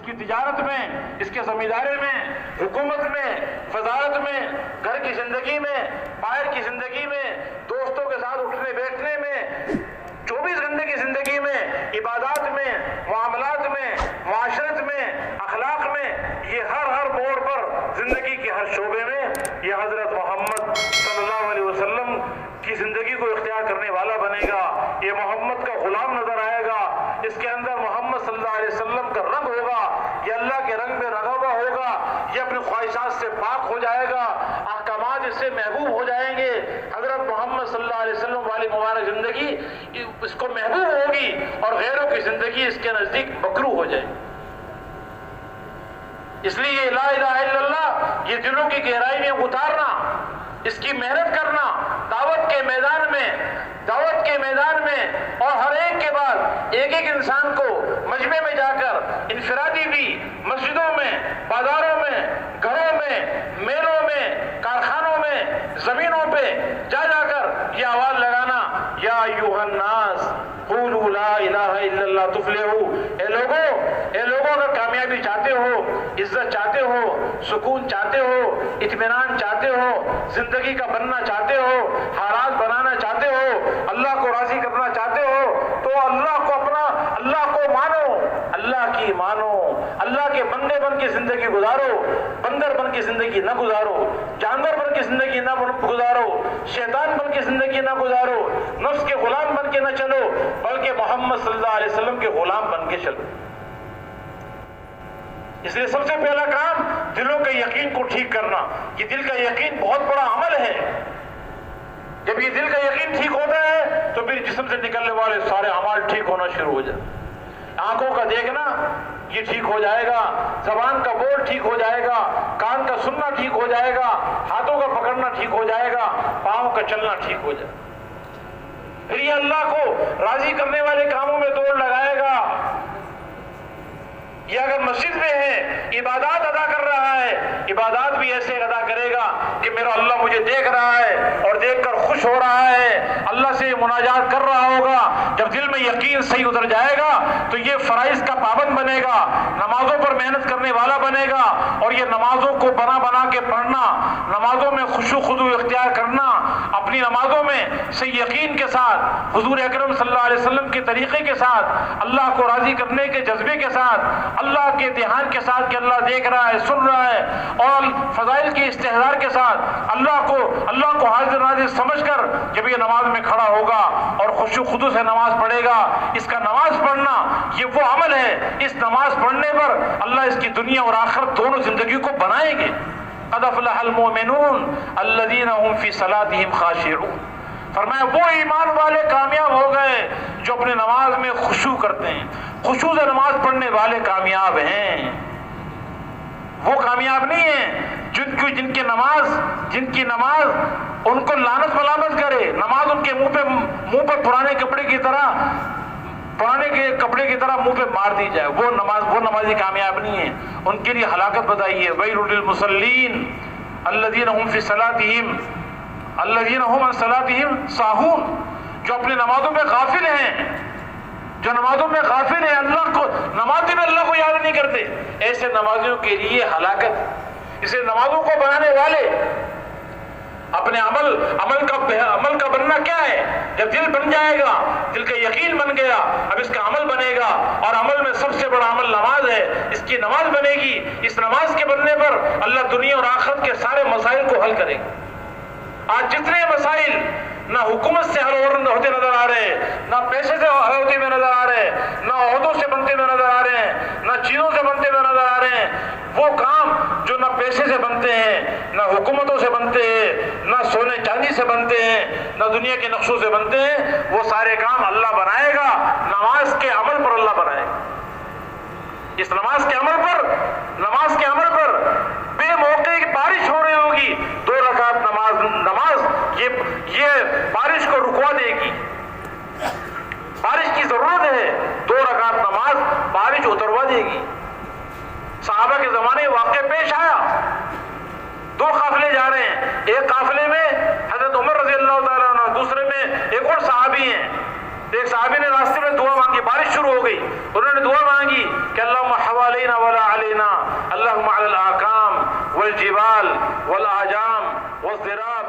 کی تجارت میں، اس کے زمینداری میں، حکومت میں، وزارت میں، گھر کی زندگی میں، باہر کی زندگی میں، دوستوں کے ساتھ اٹھنے بیٹھنے میں، 24 گھنٹے کی زندگی میں، عبادات میں، معاملات میں، معاشرت میں، اخلاق میں، یہ ہر موڑ پر زندگی کے ہر شعبے میں یہ حضرت محمد صلی اللہ علیہ وسلم کی زندگی کو اختیار کرنے والا بنے گا، یہ محمد کا غلام نظر آئے گا، اس کے اندر محمد صلی اللہ علیہ وسلم کا رنگ ہوگا، یہ اللہ کے رنگ میں رنگا ہوا ہوگا، یہ اپنی خواہشات سے پاک ہو جائے گا، احکامات اس سے محبوب ہو جائیں گے، حضرت محمد صلی اللہ علیہ وسلم والی مبارک زندگی اس کو محبوب ہوگی اور غیروں کی زندگی اس کے نزدیک مکروہ ہو جائے. اس لیے لا الہ الا اللہ یہ دلوں کی گہرائی میں اتارنا، اس کی محنت کرنا، دعوت کے میدان میں اور ہر ایک کے بعد ایک انسان کو مجمع میں جا کر، انفرادی بھی، مسجدوں میں، بازاروں میں، گھروں میں، میلوں میں، کارخانوں میں، زمینوں پہ جا کر یہ آواز لگانا، یا ایھا الناس قولوا لا الہ الا اللہ تفلحوا. اے لوگوں اگر کامیابی چاہتے ہو، عزت چاہتے ہو، سکون چاہتے ہو، اطمینان چاہتے ہو، زندگی کا بننا چاہتے ہو، حالات بنانا چاہتے ہو، اللہ کو راضی کرنا چاہتے ہو، تو اللہ کو مانو، اللہ کی مانو، اللہ کے بندے بن کے زندگی گزارو، بندر بن کے زندگی نہ گزارو، جانور بن کے زندگی نہ گزارو، شیطان بن کے زندگی نہ گزارو، نفس کے غلام بن کے نہ چلو، بلکہ محمد صلی اللہ علیہ وسلم کے غلام بن کے چلو. اس لیے سب سے پہلا کام دلوں کے یقین کو ٹھیک کرنا. یہ دل کا یقین بہت بڑا عمل ہے. جب یہ دل کا یقین ٹھیک ہوتا ہے تو پھر جسم سے نکلنے والے سارے اعمال ٹھیک ہونا شروع ہو جائے. آنکھوں کا دیکھنا یہ ٹھیک ہو جائے گا، زبان کا بول ٹھیک ہو جائے گا، کان کا سننا ٹھیک ہو جائے گا، ہاتھوں کا پکڑنا ٹھیک ہو جائے گا، پاؤں کا چلنا ٹھیک ہو جائے گا. پھر یہ اللہ کو راضی کرنے والے کاموں میں دوڑ لگائے گا. یہ اگر مسجد میں ہے، عبادات ادا کر رہا ہے، عبادات بھی ایسے ادا کرے گا کہ میرا اللہ مجھے دیکھ رہا ہے اور دیکھ کر خوش ہو رہا ہے، اللہ سے مناجات کر رہا ہوگا. جب دل میں یقین صحیح اتر جائے گا تو یہ فرائض کا پابند بنے گا، نمازوں پر محنت کرنے والا بنے گا، اور یہ نمازوں کو بنا کے پڑھنا، نمازوں میں خشوع خضوع اختیار کرنا، اپنی نمازوں میں صحیح یقین کے ساتھ، حضور اکرم صلی اللہ علیہ وسلم کے طریقے کے ساتھ، اللہ کو راضی کرنے کے جذبے کے ساتھ، اللہ کے دھیان کے ساتھ کہ اللہ دیکھ رہا ہے، سن رہا ہے، اور فضائل کے استحضار کے ساتھ اللہ کو حاضر ناظر سمجھ کر جب یہ نماز میں کھڑا ہوگا اور خشوع خضوع سے نماز پڑھے گا. اس کا نماز پڑھنا یہ وہ عمل ہے، اس نماز پڑھنے پر اللہ اس کی دنیا اور آخرت دونوں زندگی کو بنائیں گے. قد افلح المؤمنون الذین هم فی صلاتهم خاشعون. فرمایا وہ ایمان والے کامیاب ہو گئے جو اپنے نماز میں خشوع کرتے ہیں. خشوع سے نماز پڑھنے والے کامیاب ہیں. وہ کامیاب نہیں ہیں جن کی نماز ان کو لعنت ملامت کرے، نماز ان کے منہ پر پرانے کپڑے کی طرح منہ پہ مار دی جائے. وہ نمازی کامیاب نہیں ہیں. ان کے لیے ہلاکت بتائی ہے. ویل للمصلین الذین هم فی صلاتهم الذین هم عن صلاتهم ساہون. جو اپنی نمازوں میں غافل ہیں، نمازی میں اللہ کو یاد نہیں کرتے، ایسے نمازیوں کے لیے ہلاکت. اسے نمازوں کو بنانے والے اپنے عمل کا بننا کیا ہے؟ جب دل بن جائے گا، دل کا یقین بن گیا، اب اس کا عمل بنے گا، اور عمل میں سب سے بڑا عمل نماز ہے. اس کی نماز بنے گی. اس نماز کے بننے پر اللہ دنیا اور آخرت کے سارے مسائل کو حل کرے گا. آج جتنے مسائل نہ حکومت سے حل ہوتے نظر آ رہے ہیں، نہ پیسے سے حل ہوتے ہوئے نظر آ رہے ہیں، نہ عہدوں سے بنتے ہوئے نظر آ رہے ہیں، نہ چیزوں سے بنتے ہوئے نظر آ رہے ہیں. وہ کام جو نہ پیسے سے بنتے ہیں، نہ حکومتوں سے بنتے ہیں، نہ سونے چاندی سے بنتے ہیں، نہ دنیا کے نقشوں سے بنتے ہیں، وہ سارے کام اللہ بنائے گا. نماز کے عمل پر اللہ بنائے گا. اس نماز کے عمل پر بے موقع کی بارش ہو رہی ہوگی، 2 رکعت نماز یہ بارش کو رکوا دے گی. بارش کی ضرورت ہے، 2 رکعت نماز بارش اتروا دے گی. صحابہ کے زمانے واقعہ پیش آیا. 2 قافلے جا رہے ہیں. ایک قافلے میں حضرت عمر رضی اللہ تعالیٰ عنہ، دوسرے میں ایک اور صحابی ہیں. تو ایک صحابی نے راستے میں دعا مانگی، بارش شروع ہو گئی، انہوں نے دعا مانگی کہ اللہم حوالینا ولا علینا، اللہم علی الاکام والجبال والاعجام والضراب